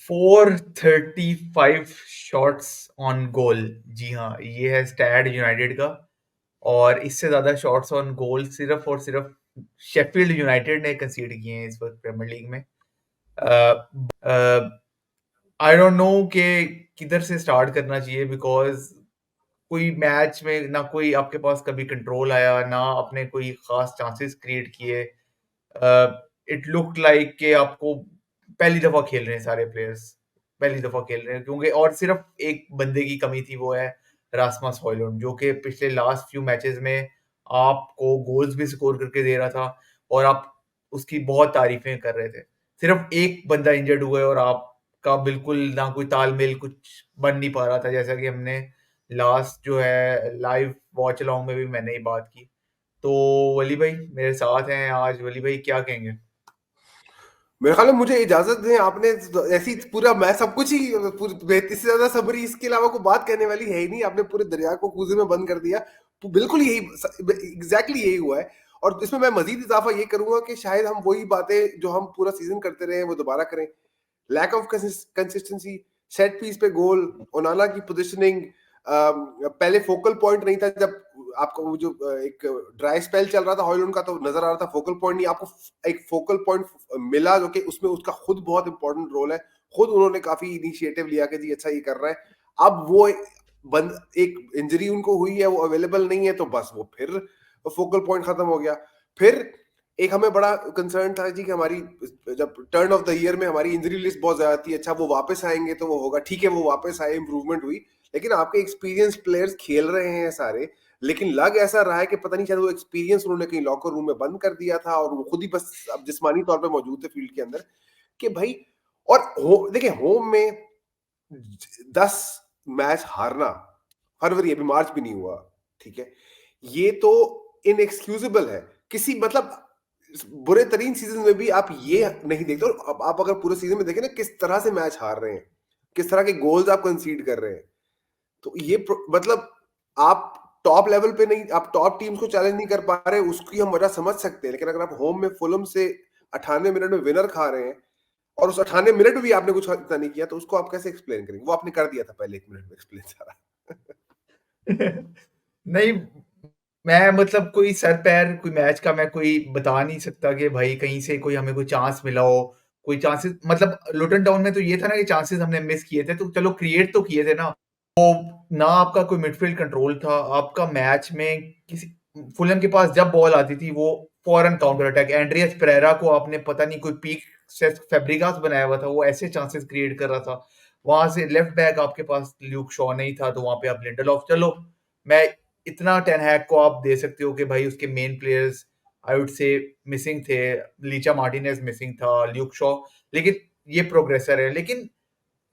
435 shots on goal. जी हाँ, ये है स्टैट यूनाइटेड का। और इससे ज्यादा शॉट्स ऑन गोल सिर्फ और सिर्फ शेफील्ड यूनाइटेड ने कंसीड किए हैं इस वक्त प्रीमियर लीग में। आई डोंट नो कि किधर से स्टार्ट करना चाहिए, बिकॉज कोई मैच में ना कोई आपके पास कभी कंट्रोल आया, ना आपने कोई खास चांसेस क्रिएट किए। इट लुक लाइक कि आपको पहली दफा खेल रहे हैं सारे प्लेयर्स, पहली दफा खेल रहे हैं, क्योंकि और सिर्फ एक बंदे की कमी थी, वो है रासमस हॉयलुंड, जो कि पिछले लास्ट फ्यू मैचेस में आपको गोल्स भी स्कोर करके दे रहा था और आप उसकी बहुत तारीफें कर रहे थे। सिर्फ एक बंदा इंजर्ड हुआ है और आपका बिल्कुल ना कोई तालमेल कुछ बन नहीं पा रहा था, जैसा कि हमने लास्ट जो है लाइव वॉच अलोंग में भी मैंने ही बात की। तो वली भाई मेरे साथ हैं आज। वली भाई क्या कहेंगे? मेरे ख्याल में मुझे इजाजत दें। आपने ऐसी पूरा मैं सब कुछ ही इससे ज्यादा सबरी इसके अलावा कोई बात कहने वाली है ही नहीं। आपने पूरे दरिया को कूजे में बंद कर दिया। तो बिल्कुल यही एग्जैक्टली यही हुआ है। और इसमें मैं मजीद इजाफा ये करूंगा कि शायद हम वही बातें जो हम पूरा सीजन करते रहे वो दोबारा करें। Lack of consistency, set piece पे गोल, ओनाना की पोजीशनिंग, पहले फोकल पॉइंट नहीं था। जब आपको वो जो एक ड्राई स्पेल चल रहा था हॉयलैंड का, तो नजर आ रहा था फोकल पॉइंट नहीं। आपको एक फोकल पॉइंट मिला जो कि उसमें उसका खुद बहुत इंपॉर्टेंट रोल है। खुद उन्होंने काफी इनिशिएटिव लिया कि जी अच्छा ये कर रहा है। अब वो बंद एक इंजरी उनको हुई है, वो अवेलेबल नहीं है, तो बस वो फिर फोकल पॉइंट खत्म हो गया। फिर एक हमें बड़ा कंसर्न था जी कि हमारी जब टर्न ऑफ द ईयर में हमारी इंजरी लिस्ट बहुत ज्यादा थी। अच्छा वो वापस आएंगे तो वो होगा, ठीक है वो वापस आए, इंप्रूवमेंट हुई। लेकिन आपके एक्सपीरियंस प्लेयर्स खेल रहे हैं सारे। लेकिन लग ऐसा रहा है कि पता नहीं शायद वो एक्सपीरियंस उन्होंने कहीं लॉकर रूम में बंद कर दिया था और वो खुद ही बस अब जिस्मानी तौर पे मौजूद थे फील्ड के अंदर कि भाई। और देखिए होम में 10 मैच हारना, फरवरी अभी मार्च भी नहीं हुआ, ठीक है, ये तो इनएक्सक्यूजेबल है। किसी मतलब बुरे तरीन सीजन में भी आप ये नहीं देखते। और अब आप अगर पूरे सीजन में देखें ना किस तरह से मैच हार रहे हैं, किस तरह के गोल्स आप कंसीड कर रहे हैं, तो ये मतलब आप टॉप लेवल पे नहीं, आप टॉप टीम्स को चैलेंज नहीं कर पा रहे, उसकी हम वजह समझ सकते हैं। लेकिन अगर आप होम में फुलम से 98 मिनट में विनर खा रहे हैं और उस 98 मिनट में भी आपने कुछ इतना नहीं किया, तो उसको आप कैसे एक्सप्लेन करेंगे? वो आपने कर दिया था पहले 1 मिनट में एक्सप्लेन सारा। नहीं, मैं मतलब कोई सर पैर कोई मैच का मैं कोई बता नहीं सकता कि भाई कहीं से कोई हमें कोई चांस मिला हो। कोई चांसेस मतलब लुटन टाउन में तो ये था ना कि चांसेस हमने मिस किए थे, तो चलो क्रिएट तो किए थे ना। ना आपका कोई मिडफील्ड कंट्रोल था आपका मैच में। किसी फुलहम के पास जब बॉल आती थी वो फौरन काउंटर अटैक, एंड्रियस पेरेरा को आपने पता नहीं कोई पीक फैब्रिगास बनाया हुआ था, वो ऐसे चांसेस क्रिएट कर रहा था। वहां से लेफ्ट बैक आपके पास ल्यूक शॉ नहीं था, तो वहां पे आप लिंडलॉफ, चलो मैं इतना टेन हैग को आप दे सकते हो कि भाई उसके main players I would say missing थे। लीचा मार्टिनेज मिसिंग था, ल्यूक शॉ, लेकिन ये प्रोग्रेसर है। लेकिन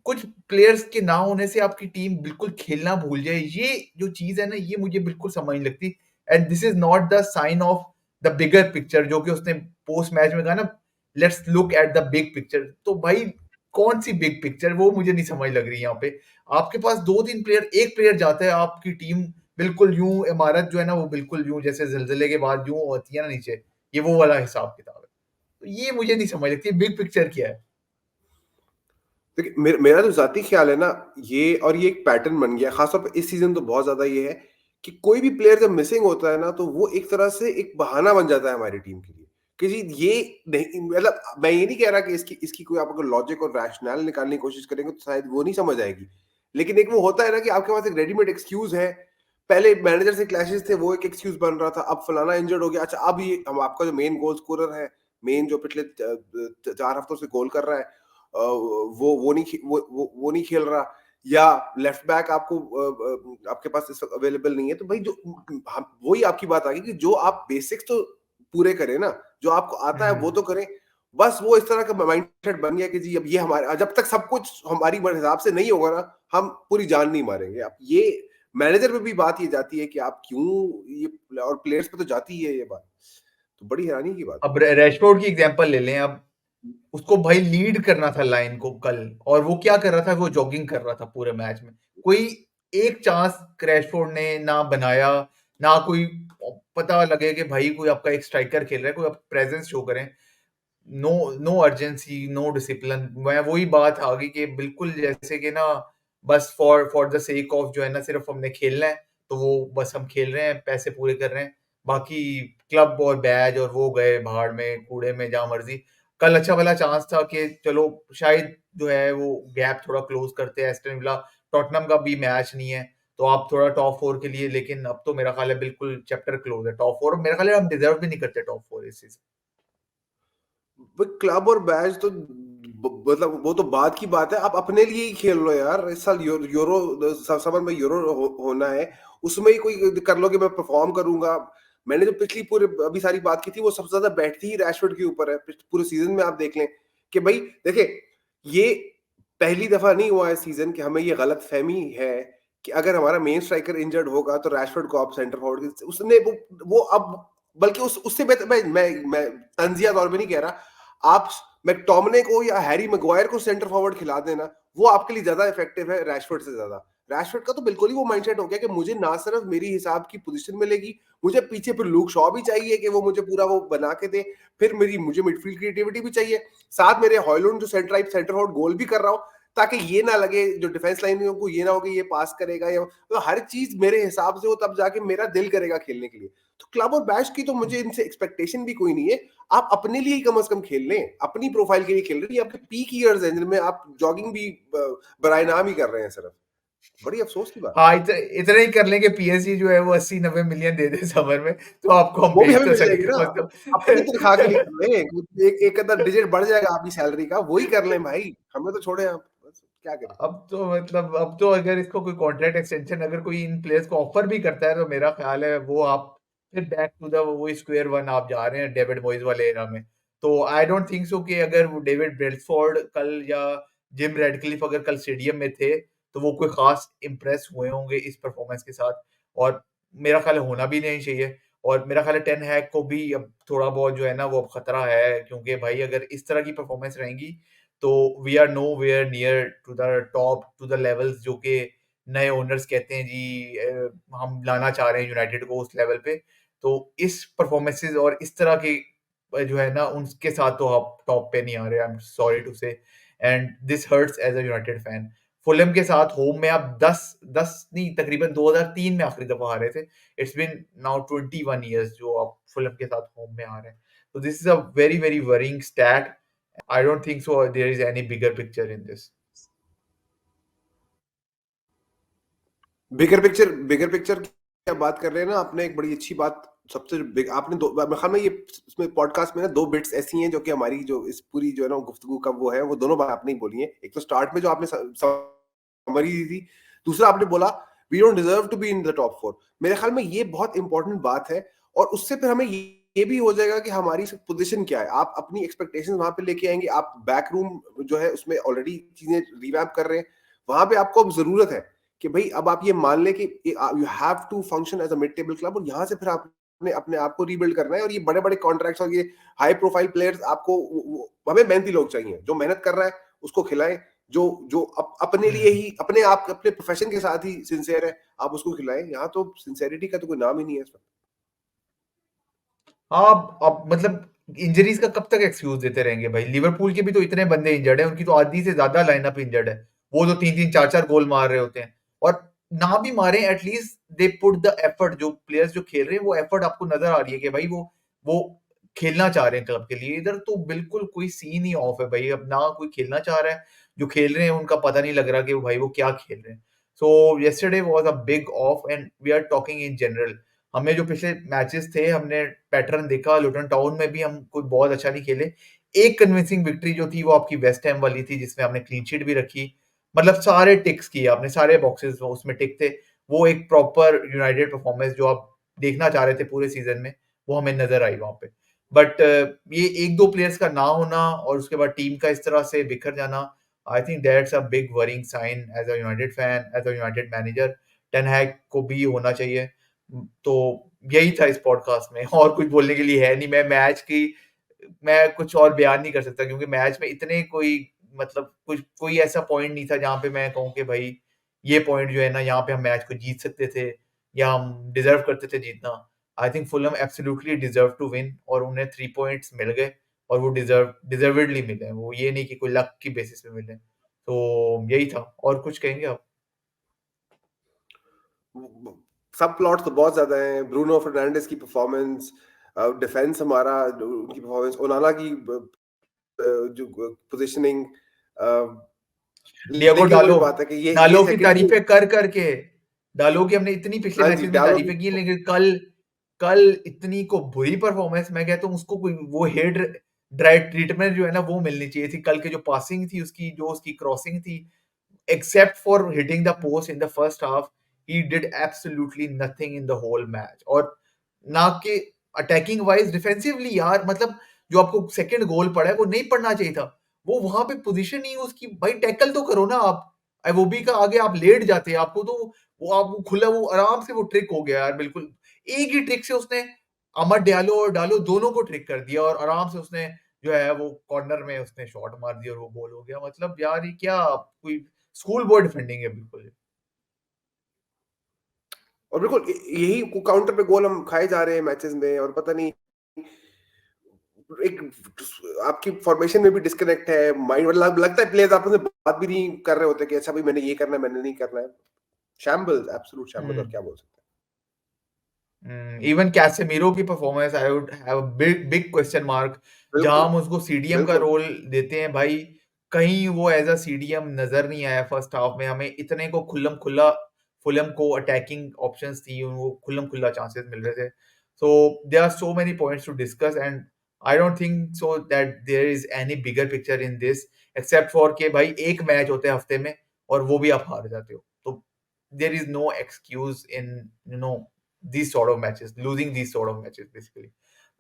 कुछ प्लेयर्स के ना होने से आपकी टीम बिल्कुल खेलना भूल जाए, ये जो चीज है ना, ये मुझे बिल्कुल समझ नहीं लगती। And this is not the sign of the bigger picture, जो कि उसने पोस्ट मैच में कहा ना, let's look at the big picture. तो भाई कौन सी बिग पिक्चर, वो मुझे नहीं समझ लग रही यहाँ पे। आपके पास दो तीन प्लेयर, एक प्लेयर जाता है, आपकी टीम बिल्कुल यूं इमारत जो है ना वो बिल्कुल यूं जैसे जलजले के बाद यूं होती है ना नीचे, ये वो वाला हिसाब किताब है। तो ये मुझे नहीं समझ लगती बिग पिक्चर क्या है। देखिए मेरा जो जाती ख्याल है ना, ये और ये एक पैटर्न बन गया खासतौर पे इस सीजन, तो बहुत ज्यादा ये है कि कोई भी प्लेयर जब मिसिंग होता है ना, तो वो एक तरह से एक बहाना बन जाता है हमारी टीम के लिए कि जी ये नहीं, मतलब मैं ये नहीं कह रहा कि इसकी इसकी कोई आप अगर लॉजिक और रैशनल निकालने की कोशिश करेंगे तो शायद वो नहीं समझ आएगी। लेकिन एक वो होता है ना कि आपके पास एक रेडीमेड एक्सक्यूज है। पहले मैनेजर से क्लैशेस थे, वो एक एक्सक्यूज बन रहा था। अब फलाना इंजर्ड हो गया, अच्छा अब ये हम आपका जो मेन गोल स्कोरर है, मेन जो पिछले 4 हफ्तों से गोल कर रहा है, वो नहीं खेल रहा, या लेफ्ट बैक आपको आपके पास इस वक्त अवेलेबल नहीं है। तो भाई जो वही आपकी बात आ गई कि जो आप बेसिक्स तो पूरे करें ना, जो आपको आता है वो तो करें। बस वो इस तरह का माइंडसेट बन गया कि जी अब ये हमारे, जब तक सब कुछ हमारी हिसाब से नहीं होगा ना, हम पूरी जान नहीं मारेंगे। अब ये मैनेजर पे भी बात ये जाती है कि आप क्यों ये, और प्लेयर्स पे तो जाती है ये बात। तो बड़ी हैरानी की बात अब रैशफोर्ड की एग्जांपल ले लें। अब उसको भाई लीड करना था लाइन को कल, और वो क्या कर रहा था, वो जॉगिंग कर रहा था पूरे मैच में। कोई एक चांस रैशफोर्ड ने ना बनाया, ना कोई पता लगे कि भाई कोई आपका एक स्ट्राइकर खेल रहा है, कोई आप प्रेजेंस शो करें। No no urgency, no discipline. मैं वही बात आ गई कि बिल्कुल जैसे कि ना बस फॉर द सेक ऑफ जो है ना सिर्फ हमने खेलना है, तो वो बस हम खेल रहे हैं, पैसे पूरे कर रहे हैं। बाकी क्लब और बैज और वो गए भाड़ में, कूड़े में, जहाँ मर्ज़ी। कल अच्छा भला चांस था कि चलो शायद जो है वो गैप थोड़ा क्लोज़ करते हैं। एस्टन विला टॉटनहम का भी मैच नहीं है, तो आप थोड़ा टॉप 4 के लिए, लेकिन अब तो मेरा ख़्याल है बिल्कुल चैप्टर क्लोज़ है टॉप 4। और मेरा ख़्याल है हम डिज़र्व भी नहीं करते टॉप 4 इस सीज़न। क्लब और बैच तो मतलब वो तो बात की बात है, आप अपने लिए ही खेल लो यार। इस साल यूरो समर में यूरो होना है, उसमें ही कोई कर लो कि मैं परफॉर्म करूंगा। मैंने जो पिछली पूरे अभी सारी बात की थी वो सबसे ज्यादा बैठती ही रैशफोर्ड के ऊपर है। पूरे सीजन में आप देख लें कि भाई देखिए, ये पहली दफा नहीं हुआ है सीजन कि हमें ये गलत फहमी है कि अगर हमारा मेन स्ट्राइकर इंजर्ड होगा तो रैशफोर्ड को आप सेंटर फॉरवर्ड उसने वो अब बल्कि उससे बेहतर मैं तंजिया तौर पे नहीं कह रहा। आप मैकटोमने को या हैरी मैग्वायर को सेंटर फॉरवर्ड खिला देना, वो आपके लिए ज्यादा इफेक्टिव है रैशफोर्ड से ज्यादा। रैशफोर्ड का तो बिल्कुल ही वो माइंडसेट हो गया कि मुझे ना सिर्फ मेरी हिसाब की पोजीशन मिलेगी, मुझे पीछे फिर लूक शॉ भी चाहिए कि वो मुझे पूरा वो बना के दे, फिर मुझे मिडफील्ड क्रिएटिविटी भी चाहिए, साथ मेरे हॉयलुंड जो सेंटर फॉरवर्ड गोल भी कर रहा हो, ताकि ये ना लगे जो डिफेंस लाइन को ये ना हो कि ये पास करेगा या तो हर चीज मेरे हिसाब से हो, तब जाके मेरा दिल करेगा खेलने के लिए। तो क्लब और बैश की तो मुझे इनसे एक्सपेक्टेशन भी कोई नहीं है। आप अपने लिए ही कम से कम खेल लें, अपनी प्रोफाइल के लिए खेल रहे हैं। आपके पीक ईयर्स हैं जिनमें आप जॉगिंग भी बराए नाम ही कर रहे हैं सिर्फ। बड़ी अफसोस की बात है। हाँ, इतना ही कर लेंगे, पीएसजी जो है वो 80-90 मिलियन दे दे समर में, तो आपको हम वो भी भेज हमें तो मिल सके जाएगी ना, कम से अपनी तनख्वाह के लिए कम। कर लें। एक आधा डिजिट बढ़ जाएगा आपकी सैलरी का, वही कर लें भाई, हमें तो छोड़े आप, बस क्या करें। अब तो अगर इसको कोई कॉन्ट्रैक्ट एक्सटेंशन अगर कोई इन प्लेयर्स को ऑफर भी करता है, तो मेरा ख्याल है वो आप फिर बैक टू द वो स्क्वायर वन आप जा रहे हैं डेविड मॉइस वाले एरा में। तो आई डोंट थिंक सो कि अगर वो डेविड ब्रेडफोर्ड कल या जिम रेडक्लिफ अगर कल स्टेडियम में थे, तो वो कोई खास इम्प्रेस हुए होंगे इस परफॉर्मेंस के साथ। और मेरा ख्याल है होना भी नहीं चाहिए। और मेरा ख्याल है टेन हैग को भी अब थोड़ा बहुत जो है ना वो अब खतरा है, क्योंकि भाई अगर इस तरह की परफॉर्मेंस रहेंगी, तो we are nowhere near to the top to the levels जो कि नए ओनर्स कहते हैं जी, हम लाना चाह रहे हैं यूनाइटेड को उस लेवल पे। तो इस परफॉर्मेंसेस और इस तरह की जो है ना उनके साथ तो आप टॉप पे नहीं आ रहे, I am sorry to say. And this hurts as a United fan. Fulham के साथ होम में आप 10 नहीं तकरीबन 2003 में आखिरी दफा हारे थे। इट्स बीन नाउ 21 इयर्स जो आप फुलहम के साथ होम में आ रहे हैं। तो this is a very very worrying stat. I don't think so. There is any bigger picture in this. Bigger picture की आप बात कर रहे हैं ना, आपने एक बड़ी अच्छी बात सबसे बिग आपने दो मेरे ख्याल में ये इसमें पॉडकास्ट में ना दो बिट्स ऐसी हैं जो कि हमारी जो इस पूरी जो है ना गुफ्तगू का वो है, वो दोनों बात आपने ही बोली है। एक तो स्टार्ट में जो आपने समरी दी थी, दूसरा आपने बोला we don't deserve to be in the top 4। मेरे ख्याल में ये बहुत इंपॉर्टेंट बात है, और उससे फिर हमें ये भी हो जाएगा कि हमारी पोजीशन क्या है। आप अपनी एक्सपेक्टेशंस वहां पे लेके आएंगे, आप बैक रूम जो है उसमें ऑलरेडी चीजें रिवैम्प कर रहे हैं, वहां पे आपको अब जरूरत है कि भाई अब आप ये मान लें कि you have to function as a mid table club, और यहाँ से फिर आपने अपने आप को रीबिल्ड करना है। और ये बड़े बड़े कॉन्ट्रैक्ट्स और ये हाई प्रोफाइल प्लेयर्स आपको हमें मेहनती लोग चाहिए, जो मेहनत कर रहा है उसको खिलाएं, जो जो अपने लिए हम्म। ही अपने आप अपने प्रोफेशन के साथ ही सिंसियर है, आप उसको खिलाएं। यहाँ तो सिंसेरिटी का तो कोई नाम ही नहीं है इस वक्त। हाँ, अब मतलब इंजरीज का कब तक एक्सक्यूज देते रहेंगे भाई? लिवरपूल के भी तो इतने बंदे इंजर्ड हैं, उनकी तो आधी से ज्यादा लाइनअप इंजर्ड है। वो तो 3-3 4-4 गोल मार रहे होते हैं। और ना भी मारे, at least they put the effort. जो प्लेयर्स जो खेल रहे हैं वो एफर्ट आपको नजर आ रही है कि भाई वो खेलना चाह रहे हैं क्लब के लिए। इधर तो बिल्कुल कोई सीन ही ऑफ है भाई। अब ना कोई खेलना चाह रहा है, जो खेल रहे हैं उनका पता नहीं लग रहा कि भाई वो क्या खेल रहे हैं। So yesterday was a big off and we are talking in general. हमें जो पिछले मैचेस थे, हमने पैटर्न देखा, लुटन टाउन में भी हम कोई बहुत अच्छा नहीं खेले। एक कन्विंसिंग विक्ट्री जो थी वो आपकी वेस्ट हैम वाली थी, जिसमें आपने क्लीन शीट भी रखी। मतलब सारे टिक्स किए आपने, सारे बॉक्सेस उसमें टिक थे। वो एक प्रॉपर यूनाइटेड परफॉर्मेंस जो आप देखना चाह रहे थे पूरे सीजन में, वो हमें नजर आई वहां पे। बट ये एक दो प्लेयर्स का ना होना और उसके बाद टीम का इस तरह से बिखर जाना, I think that's a big worrying sign as a United fan, as a United manager. Ten Hag को भी होना चाहिए। तो यही था इस पॉडकास्ट में। और कुछ बोलने के लिए है नहीं। मैं कुछ और बयान नहीं कर सकता, क्योंकि मैच में इतने कोई मतलब कुछ कोई ऐसा पॉइंट नहीं था जहां पे मैं कहूँ कि भाई ये पॉइंट जो है ना यहाँ पे हम मैच को जीत सकते थे या हम डिजर्व करते थे जीतना। I think Fulham absolutely deserve to win और उन्हें 3 पॉइंट्स मिल गए। और वो डिजर्वेडली मिले हैं, वो ये नहीं कि कोई लक की बेसिस पे मिले हैं। तो यही था। और कुछ कहेंगे आप? सब प्लॉट्स तो बहुत ज्यादा हैं। ब्रूनो फर्नांडिस की परफॉर्मेंस, डिफेंस हमारा, उनकी परफॉर्मेंस, ओनाना की जो पोजीशनिंग, डिएगो लेकिन वही डालो, बात है कि ये डालो की सेकंडरी। तारीफें कर करके, डालो की हमने इतनी पिछले हाँ जी, मैचेस में डालो तारीफें की, की। लेकिन कल कल इतनी को बुरी परफॉर्मेंस, मैं कहता हूँ उसको कोई वो हेड ड्राई ट्रीटमेंट जो है ना वो मिलनी चाहिए थी। कल के जो पासिंग थी उसकी, जो उसकी क्रॉसिंग थी, except for hitting the post in the first half, he did absolutely nothing in the whole match. और ना कि अटैकिंग वाइज, डिफेंसिवली यार, मतलब जो आपको सेकंड गोल पड़ा है वो नहीं पड़ना चाहिए था। वो वहां पे पोजीशन नहीं है उसकी, भाई टैकल तो करो ना आप। वो भी का आगे आप लेट जाते हैं, आपको तो वो आप खुला, वो आराम से वो ट्रिक हो गया यार, बिल्कुल एक ही ट्रिक से उसने अमर डियालो और डालो दोनों को ट्रिक कर दिया, और आराम से उसने जो है वो कॉर्नर में उसने शॉट मार दिया और वो गोल हो गया। मतलब यार ये क्या कोई स्कूल बॉय डिफेंडिंग है बिल्कुल। और बिल्कुल यही काउंटर पे गोल हम खाए जा रहे हैं मैचेस में, और पता नहीं एक आपकी फॉर्मेशन में भी डिस्कनेक्ट है। माइंड मतलब लगता है प्लेयर्स आपस में बात भी नहीं कर रहे होते कि अच्छा भाई मैंने ये करना है, मैंने नहीं करना है। शैम्बल्स, एब्सोल्यूट शैम्बल्स, और हम्म। क्या बोल सकते इवन कैसेमीरो की performance, I would have big big question mark. हैं। जहां बिल्कुल, हम उसको सीडीएम का बिल्कुल। रोल देते हैं भाई, कहीं वो एज अ सीडीएम नजर नहीं आया फर्स्ट हाफ में। हमें इतने को खुल्लम खुल्ला, फुलम को अटैकिंग ऑप्शंस थी, वो खुल्लम खुल्ला चांसेस मिल रहे थे। So there are so many points to discuss, and I don't think so that there is any bigger picture in this, except for के भाई एक मैच होते हैं हफ्ते में, और वो भी आप हार जाते हो। तो there is no excuse in, you know, these sort of matches, losing these sort of matches basically.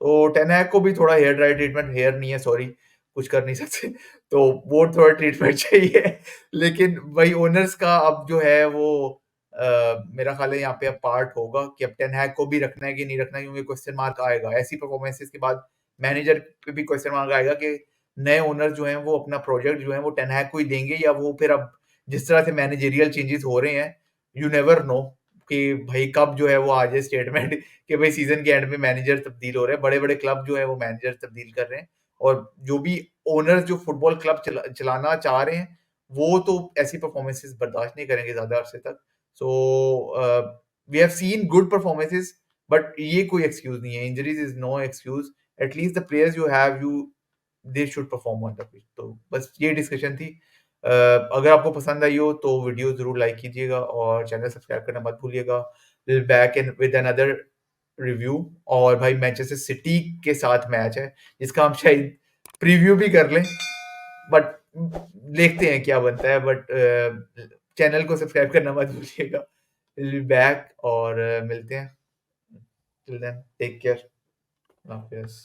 तो टेन हैग को भी थोड़ा हेयर ड्राई ट्रीटमेंट, हेयर नहीं है सॉरी, कुछ कर नहीं सकते, तो वो थोड़ा ट्रीटमेंट चाहिए। लेकिन भाई ओनर्स का अब जो है वो मेरा ख्याल है यहाँ पे अब पार्ट होगा कि अब टेन हैग को भी रखना है कि नहीं रखना है, क्योंकि क्वेश्चन मार्क आएगा ऐसी परफॉर्मेंसेस के बाद। मैनेजर पे भी क्वेश्चन मार्क आएगा कि नए ओनर जो हैं वो अपना प्रोजेक्ट जो है वो टेन हैग को ही देंगे, या वो फिर अब जिस तरह से मैनेजरियल चेंजेस हो रहे हैं, यू नेवर नो कि भाई कब जो है वो आ जाए स्टेटमेंट कि भाई सीजन के एंड में मैनेजर तब्दील हो रहे हैं। बड़े बड़े क्लब जो है वो मैनेजर तब्दील कर रहे हैं, और जो भी ओनर्स जो फुटबॉल क्लब चलाना चाह रहे हैं वो तो ऐसी परफॉर्मेंसेस बर्दाश्त नहीं करेंगे ज्यादा अरसे तक। So we have seen good performances, but ये कोई एक्सक्यूज नहीं है, injuries is no excuse. At least the players you have, you they should perform on the pitch. तो बस ये डिस्कशन थी। अगर आपको पसंद आई हो तो वीडियो जरूर लाइक कीजिएगा और चैनल सब्सक्राइब करना मत भूलिएगा। Will back in with another review. और भाई मैनचेस्टर सिटी के साथ मैच है जिसका हम शायद प्रीव्यू भी कर लें, बट देखते हैं क्या बनता है। बट चैनल को सब्सक्राइब करना मत भूलिएगा। विल बी बैक और मिलते हैं। Till then take care. हाफिज़।